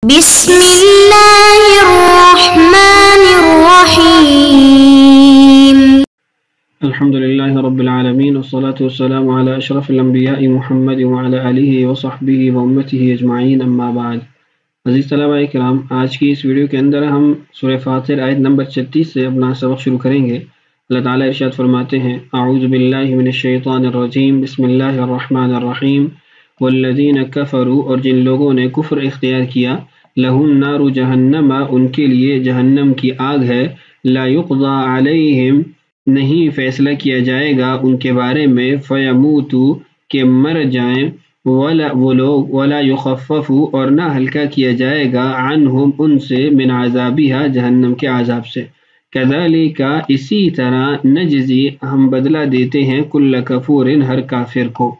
بسم الله الرحمن الرحيم. الحمد لله رب العالمين والصلاة والسلام على أشرف الأنبياء محمد وعلى آله وصحبه وأمته أجمعين أما بعد. عزیز طلباء کرام، آج کی اس ویڈیو کے اندر ہم سورہ فاطر آیت نمبر 36 سے اپنا سبق شروع کریں گے. اللہ تعالیٰ ارشاد فرماتے ہیں: اعوذ باللہ من الشیطان الرجیم، بسم اللہ الرحمن الرحیم. والذین کفروا، اور جن لوگوں نے کفر اختیار کیا، لہم نار جہنم، ان کے لیے جہنم کی آگ ہے. لا یقضى علیہم، نہیں فیصلہ کیا جائے گا ان کے بارے میں، فیموتوا، کہ مر جائیں، وہ لوگ، ولا یخفف، اور نہ ہلکا کیا جائے گا، عنہم، ان سے، من عذابها، جہنم کے عذاب سے. کذالک، اسی طرح، نجزی، ہم بدلہ دیتے ہیں، کل کفور، ہر کافر کو.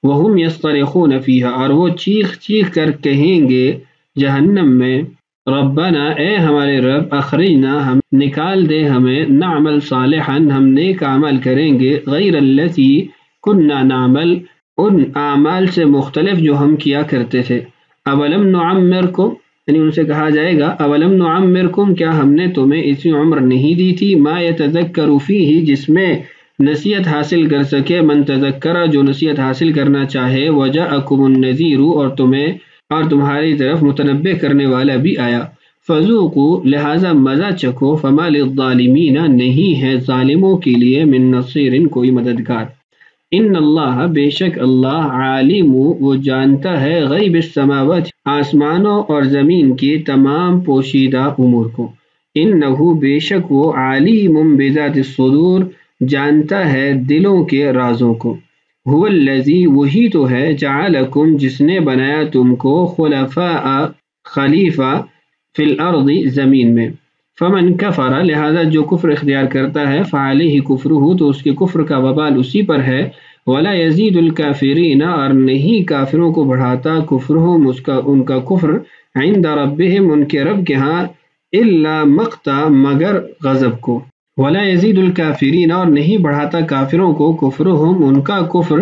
وہم یصطرخون فیہا، اور وہ چیخ چیخ کر کہیں گے جہنم میں، ربنا، اے ہمارے رب، اخرجنا، ہم نکال دے ہمیں، نعمل صالحا، ہم نیک عمل کریں گے، غیر التی کننا نعمل، ان اعمال سے مختلف جو ہم کیا کرتے تھے. اولم نعمرکم، یعنی ان سے کہا جائے گا، اولم نعمرکم، کیا ہم نے تمہیں اتنی عمر نہیں دی تھی، ما یتذکر فیہ، جس میں نصیحت حاصل کر سکے، من تذکر، جو نصیحت حاصل کرنا چاہے، وجاءکم النذیر، اور تمہاری طرف متنبہ کرنے والا بھی آیا. فذوقوا، لہذا مزہ چکھو، فما للظالمین، نہیں ہے ظالموں کے لیے، من نصیر، کوئی مددگار. ان اللہ، بے شک اللہ، عالم، وہ جانتا ہے، غیب السماوات، آسمانوں اور زمین کی تمام پوشیدہ امور کو. انہ، بے شک وہ، علیم بذات الصدور، جانتا ہے دلوں کے رازوں کو. هو الذی، وہی تو ہے، جعلکم، جس نے بنایا تم کو، خلفاء، خلیفہ، فی الارض، زمین میں. فمن کفر، لہذا جو کفر اختیار کرتا ہے، فعلیہ کفرہ، تو اس کے کفر کا وبال اسی پر ہے. ولا یزید الکافرین، اور نہیں کافروں کو بڑھاتا، کفرہم، ان کا کفر، عند ربہم، ان کے رب کے ہاں، الا مقتا، مگر غضب کو. ولا یزید الکافرین، اور نہیں بڑھاتا کافروں کو، کفرہم، ان کا کفر،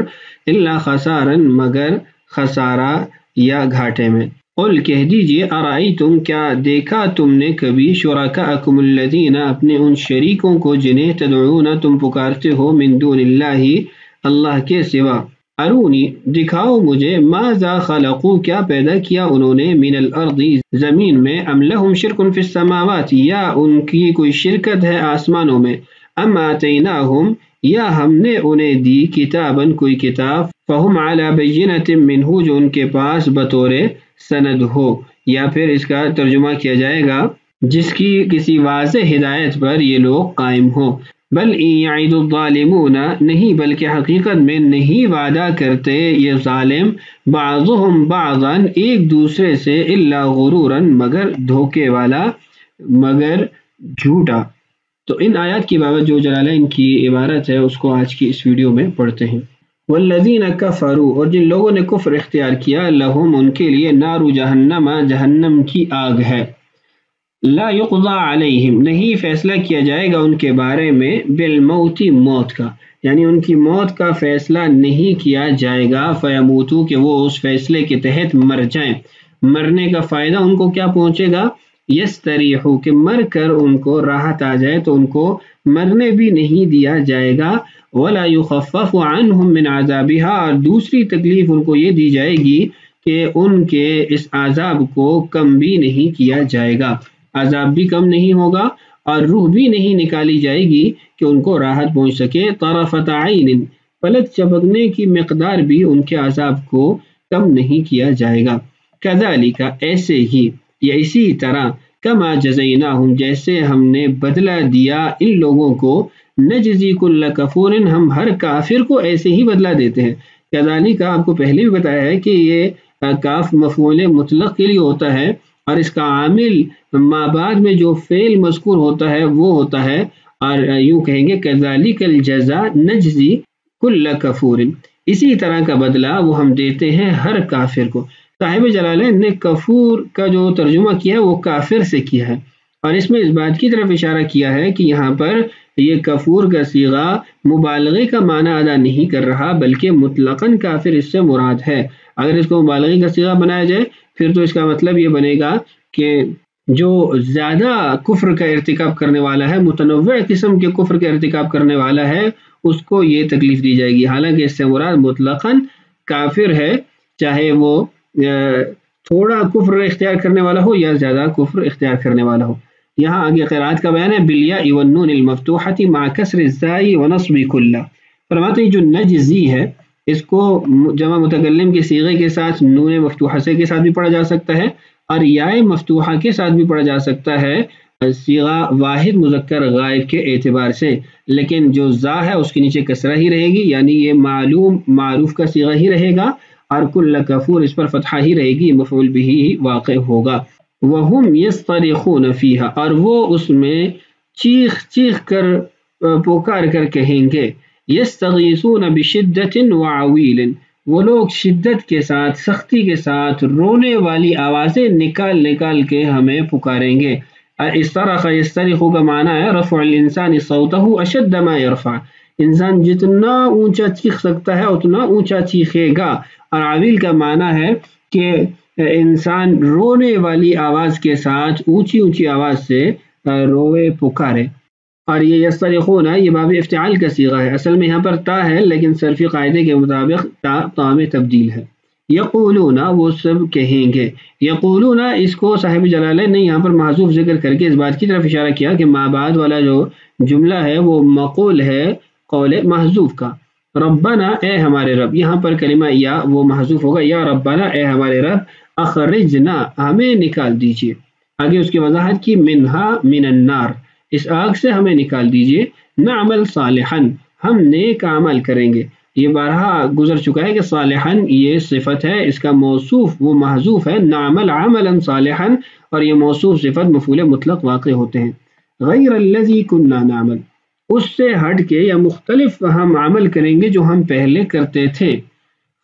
الا خسارا، مگر خسارہ یا گھاٹے میں. قل، کہہ دیجئے، ارائیتم، کیا دیکھا تم نے کبھی، شرکاءکم الذین، اپنے ان شریکوں کو جنہیں، تدعون، تم پکارتے ہو، من دون اللہ، اللہ کے سوا. ارونی، دکھاؤ مجھے، ماذا خلقوا، کیا پیدا کیا انہوں نے، من الارض، زمین میں، ام لہم شرک فی السماوات، یا ان کی کوئی شرکت ہے آسمانوں میں، ام آتیناہم، یا ہم نے انہیں دی، کتاباً، کوئی کتاب، فہم علی بینۃ منہ، جو ان کے پاس بطور سند ہو. یا پھر اس کا ترجمہ کیا جائے گا، جس کی کسی واضح ہدایت پر یہ لوگ قائم ہو. بل ان یعد الظالمون، نہیں بلکہ حقیقت میں نہیں وعدہ کرتے یہ ظالم، بعضهم بعضا، ایک دوسرے سے، الا غرورا، مگر دھوکے والا، مگر جھوٹا. تو ان آیات کی بابت جو جلالین کی عبارت ہے اس کو آج کی اس ویڈیو میں پڑھتے ہیں. والذین کفروا، اور جن لوگوں نے کفر اختیار کیا، لہم، ان کے لیے، نار جہنم، جہنم کی آگ ہے. لا یقضى علیہم، نہیں فیصلہ کیا جائے گا ان کے بارے میں، بالموت، موت کا، یعنی ان کی موت کا فیصلہ نہیں کیا جائے گا، فیموتو، کہ وہ اس فیصلے کے تحت مر جائیں. مرنے کا فائدہ ان کو کیا پہنچے گا، یستریحو، کہ مر کر ان کو راحت آ جائے، تو ان کو مرنے بھی نہیں دیا جائے گا. ولا یخفف عنہم من عذابها، اور دوسری تکلیف ان کو یہ دی جائے گی کہ ان کے اس عذاب کو کم بھی نہیں کیا جائے گا، عذاب بھی کم نہیں ہوگا، اور روح بھی نہیں نکالی جائے گی کہ ان کو راحت پہنچ سکے. طرفۃ عین، پلک جھپکنے کی مقدار بھی ان کے عذاب کو کم نہیں کیا جائے گا. کذالک، ایسے ہی یا اسی طرح، کما جزیناہم، جیسے ہم نے بدلہ دیا ان لوگوں کو، نجزی کل کفور، ہم ہر کافر کو ایسے ہی بدلہ دیتے ہیں. کذالک، آپ کو پہلے بھی بتایا ہے کہ یہ کاف مفعول مطلق کے لیے ہوتا ہے، اور اس کا عامل ما بعد میں جو فعل مذکور ہوتا ہے وہ ہوتا ہے، اور یوں کہیں گے، کذالک الجزاء نجزی کل کفور، اسی طرح کا بدلہ وہ ہم دیتے ہیں ہر کافر کو. صاحب جلالین نے کفور کا جو ترجمہ کیا ہے وہ کافر سے کیا ہے، اور اس میں اس بات کی طرف اشارہ کیا ہے کہ یہاں پر یہ کفور کا صیغہ مبالغے کا معنی ادا نہیں کر رہا، بلکہ مطلقاً کافر اس سے مراد ہے. اگر اس کو مبالغے کا صیغہ بنایا جائے پھر تو اس کا مطلب یہ بنے گا کہ جو زیادہ کفر کا ارتکاب کرنے والا ہے، متنوع قسم کے کفر کا ارتکاب کرنے والا ہے، اس کو یہ تکلیف دی جائے گی. حالانکہ اس سے مراد مطلقاً کافر ہے، چاہے وہ تھوڑا کفر اختیار کرنے والا ہو یا زیادہ کفر اختیار کرنے والا ہو. یہاں آگے قرات کا بیان ہے بالیاء والنون المفتوحۃ مع کسر الزائی ونصب کلہ. فرماتے ہیں جو نجزی ہے اس کو جمع متکلم کے صیغے کے ساتھ نون مفتوحہ سے کے ساتھ بھی پڑھا جا سکتا ہے اور یاء مفتوحہ کے ساتھ بھی پڑھا جا سکتا ہے صیغہ واحد مذکر غائب کے اعتبار سے، لیکن جو زا ہے اس کے نیچے کسرہ ہی رہے گی، یعنی یہ معلوم معروف کا صیغہ ہی رہے گا، اور کل کفور اس پر فتحہ ہی رہے گی، مفعول بھی ہی واقع ہوگا. وَهُمْ يَسْطَرِخُونَ فِيهَا، اور وہ اس میں چیخ چیخ کر پکار کر کہیں گے. يَسْتَغِيثُونَ بِشِدَّةٍ وَعَوِيلٍ، وہ لوگ شدت کے ساتھ سختی کے ساتھ رونے والی آوازیں نکال نکال کے ہمیں پکاریں گے. استرخ یسترخ کا معنی ہے رفع الانسان صوتہ اشد ما يرفع، انسان جتنا اونچا چیخ سکتا ہے اتنا اونچا چیخے گا. اور عویل کا معنی ہے کہ انسان رونے والی آواز کے ساتھ اونچی اونچی آواز سے روے پکارے. اور یہ یسترخون یہ باب افتعال کا صیغہ ہے، اصل میں یہاں پر تا ہے لیکن صرفی قاعدے کے مطابق تا میں تبدیل ہے. یقولون وہ سب کہیں گے. یقولون اس کو صاحب جلالین نے یہاں پر محذوف ذکر کر کے اس بات کی طرف اشارہ کیا کہ ما بعد والا جو جملہ ہے وہ مقول ہے قول محذوف کا. ربنا اے ہمارے رب، یہاں پر کلمہ یا وہ محذوف ہوگا، یا ربنا اے ہمارے رب، اخرجنا ہمیں نکال دیجئے. آگے اس کی وضاحت کی منہا من النار، اس آگ سے ہمیں نکال دیجئے. نعمل صالحا ہم نیک عمل کریں گے. یہ بارہا گزر چکا ہے کہ صالحا یہ صفت ہے، اس کا موصوف وہ محذوف ہے. نعمل عملا صالحا، اور یہ موصوف صفت مفعول مطلق واقع ہوتے ہیں. غیر الذی کنا نعمل، اس سے ہٹ کے یا مختلف ہم عمل کریں گے جو ہم پہلے کرتے تھے.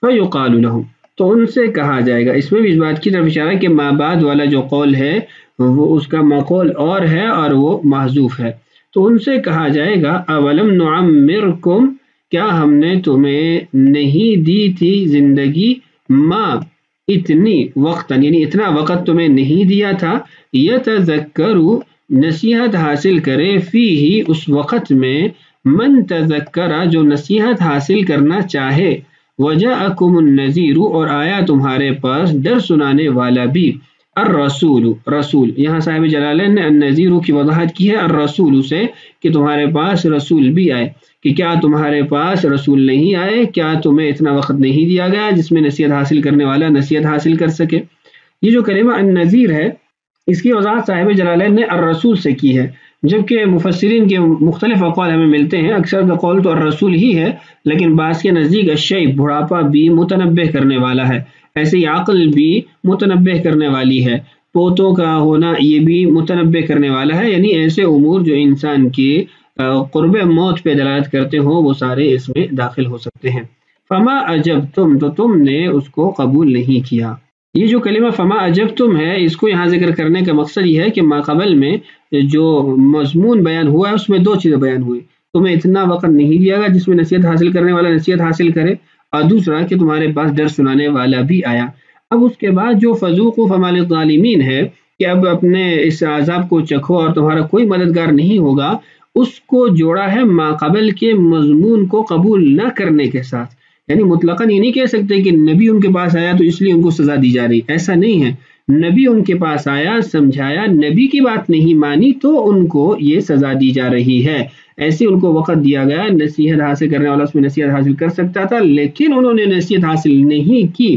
فیقال لہم، تو ان سے کہا جائے گا. اس میں بھی اس بات کی طرف اشارہ ہے کہ ما بعد والا جو قول ہے وہ اس کا مقول اور ہے اور وہ محذوف ہے. تو ان سے کہا جائے گا اولم نعمرکم، کیا ہم نے تمہیں نہیں دی تھی زندگی، ما اتنی وقت یعنی اتنا وقت تمہیں نہیں دیا تھا، یتذکروا نصیحت حاصل کرے، فیہ اس وقت میں، من تذکرہ جو نصیحت حاصل کرنا چاہے، وجاءکم النذیر اور آیا تمہارے پاس ڈر سنانے والا بھی. الرسول رسول، یہاں صاحب جلالین نے النذیر کی وضاحت کی ہے الرسول سے کہ تمہارے پاس رسول بھی آئے. کہ کیا تمہارے پاس رسول نہیں آئے؟ کیا تمہیں اتنا وقت نہیں دیا گیا جس میں نصیحت حاصل کرنے والا نصیحت حاصل کر سکے؟ یہ جو کلمہ النذیر ہے اس کی وضاحت صاحب جلالین نے الرسول سے کی ہے، جبکہ مفسرین کے مختلف اقوال ہمیں ملتے ہیں. اکثر کا قول تو الرسول ہی ہے، لیکن بعض کے نزدیک الشیب بڑھاپا بھی متنبہ کرنے والا ہے، ایسے ہی عقل بھی متنبہ کرنے والی ہے، پوتوں کا ہونا یہ بھی متنبہ کرنے والا ہے، یعنی ایسے امور جو انسان کی قرب موت پہ دلالت کرتے ہوں وہ سارے اس میں داخل ہو سکتے ہیں. فما اجبتم، تو تم نے اس کو قبول نہیں کیا. یہ جو کلمہ فما اجبتم ہے اس کو یہاں ذکر کرنے کا مقصد یہ ہے کہ ما قبل میں جو مضمون بیان ہوا ہے اس میں دو چیزیں بیان ہوئی. تمہیں اتنا وقت نہیں دیا گیا جس میں نصیحت حاصل کرنے والا نصیحت حاصل کرے، اور دوسرا کہ تمہارے پاس ڈر سنانے والا بھی آیا. اب اس کے بعد جو فذوقوا فما للظالمین ہے کہ اب اپنے اس عذاب کو چکھو اور تمہارا کوئی مددگار نہیں ہوگا، اس کو جوڑا ہے ما قبل کے مضمون کو قبول نہ کرنے کے ساتھ. یعنی مطلقاً یہ نہیں کہہ سکتے کہ نبی ان کے پاس آیا تو اس لیے ان کو سزا دی جا رہی، ایسا نہیں ہے. نبی ان کے پاس آیا، سمجھایا، نبی کی بات نہیں مانی تو ان کو یہ سزا دی جا رہی ہے. ایسے ان کو وقت دیا گیا، نصیحت حاصل کرنے والا اس میں نصیحت حاصل کر سکتا تھا، لیکن انہوں نے نصیحت حاصل نہیں کی،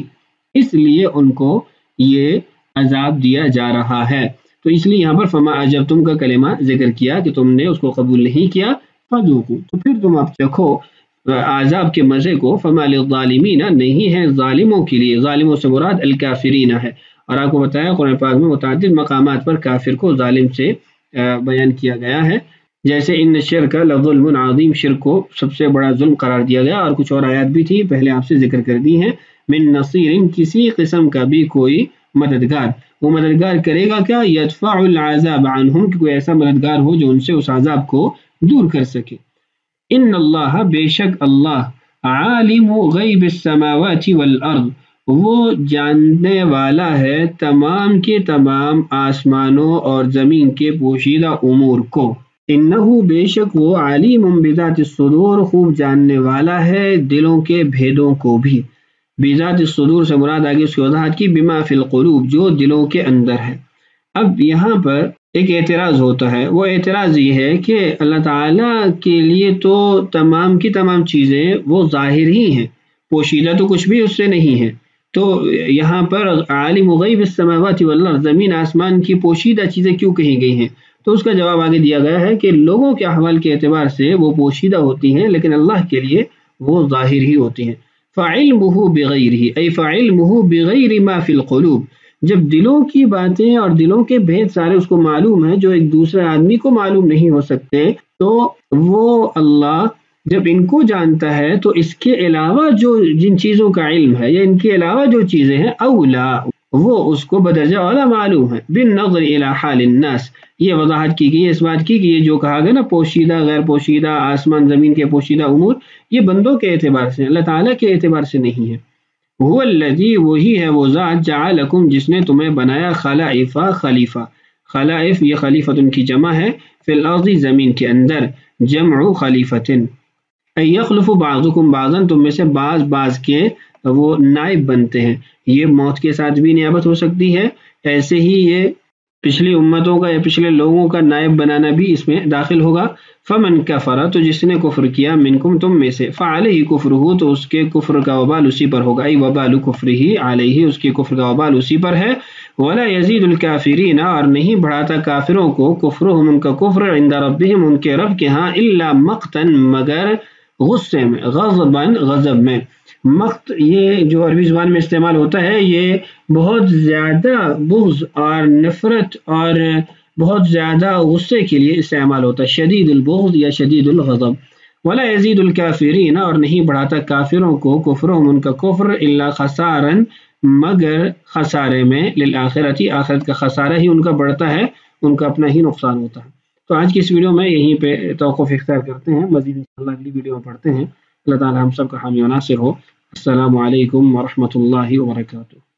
اس لیے ان کو یہ عذاب دیا جا رہا ہے. تو اس لیے یہاں پر فما اجبتم کا کلمہ ذکر کیا کہ تم نے اس کو قبول نہیں کیا. فذوقوا، تو پھر تم اب چکھو عذاب کے مزے کو. فما للظالمین، نہیں ہے ظالموں کے لیے، ظالموں سے مراد الکافرین ہے. اور آپ کو بتایا قرآن پاک میں متعدد مقامات پر کافر کو ظالم سے بیان کیا گیا ہے، جیسے ان الشرک لظلم عظیم، شرک کو سب سے بڑا ظلم قرار دیا گیا. اور کچھ اور آیات بھی تھی پہلے آپ سے ذکر کر دی ہیں. من نصیر، کسی قسم کا بھی کوئی مددگار، وہ مددگار کرے گا کیا؟ یدفع العذاب عنہم، کہ کوئی ایسا مددگار ہو جو ان سے اس عذاب کو دور کر سکے. ان اللہ، بے شک اللہ، عالم غیب السماوات والارض، وہ جاننے والا ہے تمام کے تمام آسمانوں اور زمین کے پوشیدہ امور کو۔ انہو بے شک وہ علیم بذات الصدور خوب جاننے والا ہے دلوں کے بھیدوں کو بھی۔ بذات الصدور سے مراد آگے اس کی وضاحت کی بما فی القلوب جو دلوں کے اندر ہے۔ اب یہاں پر ایک اعتراض ہوتا ہے، وہ اعتراض یہ ہے کہ اللہ تعالیٰ کے لیے تو تمام کی تمام چیزیں وہ ظاہر ہی ہیں، پوشیدہ تو کچھ بھی اس سے نہیں ہے، تو یہاں پر عالم غیب السماوات والارض زمین آسمان کی پوشیدہ چیزیں کیوں کہی گئی ہیں؟ تو اس کا جواب آگے دیا گیا ہے کہ لوگوں کے احوال کے اعتبار سے وہ پوشیدہ ہوتی ہیں لیکن اللہ کے لیے وہ ظاہر ہی ہوتی ہیں۔ فعلمہ بغیرہ ای فعلمہ بغیر ما فی القلوب، جب دلوں کی باتیں اور دلوں کے بھید سارے اس کو معلوم ہیں جو ایک دوسرے آدمی کو معلوم نہیں ہو سکتے، تو وہ اللہ جب ان کو جانتا ہے تو اس کے علاوہ جو جن چیزوں کا علم ہے یا ان کے علاوہ جو چیزیں ہیں اولا وہ اس کو بدرجہ اولا معلوم ہے۔ بالنظر الی حال الناس، یہ وضاحت کی گئی اس بات کی کہ یہ جو کہا گیا نا پوشیدہ غیر پوشیدہ آسمان زمین کے پوشیدہ امور، یہ بندوں کے اعتبار سے اللہ تعالیٰ کے اعتبار سے نہیں ہے۔ هو الذی وہی ہے وہ ذات جعلکم جس نے تمہیں بنایا خلائف خلیفہ، خلائف یہ خلیفۃ کی جمع ہے، فی الارض زمین کے اندر، جمع خلیفۃ ای یخلف بعضکم بعضا تم میں سے بعض کے وہ نائب بنتے ہیں، یہ موت کے ساتھ بھی نیابت ہو سکتی ہے، ایسے ہی یہ پچھلی امتوں کا یا پچھلے لوگوں کا نائب بنانا بھی اس میں داخل ہوگا۔ فمن کفر تو جس نے کفر کیا منکم تم میں سے، فعلیہ کفرہ تو اس کے کفر کا وبال اسی پر ہوگا، ای وبال کفرہ علیہ اس کے کفر کا وبال اسی پر ہے۔ ولا یزید الکافرین اور نہیں بڑھاتا کافروں کو کفرہم ان کا کفر عند ربہم ان کے رب کے ہاں الا مقتا مگر غصے میں، غضباً غضب میں۔ مقت یہ جو عربی زبان میں استعمال ہوتا ہے یہ بہت زیادہ بغض اور نفرت اور بہت زیادہ غصے کے لیے استعمال ہوتا ہے، شدید البغض یا شدید الغضب۔ ولا یزید الکافرین اور نہیں بڑھاتا کافروں کو کفرہم ان کا کفر الا خسارا مگر خسارے میں، للآخرۃ آخرت کا خسارہ ہی ان کا بڑھتا ہے، ان کا اپنا ہی نقصان ہوتا ہے۔ تو آج کی اس ویڈیو میں یہیں پہ توقف اختیار کرتے ہیں، مزید انشاءاللہ اگلی ویڈیو میں پڑھتے ہیں۔ اللہ تعالی ہم سب کا حامی و ناصر ہو۔ السلام علیکم ورحمۃ اللہ وبرکاتہ۔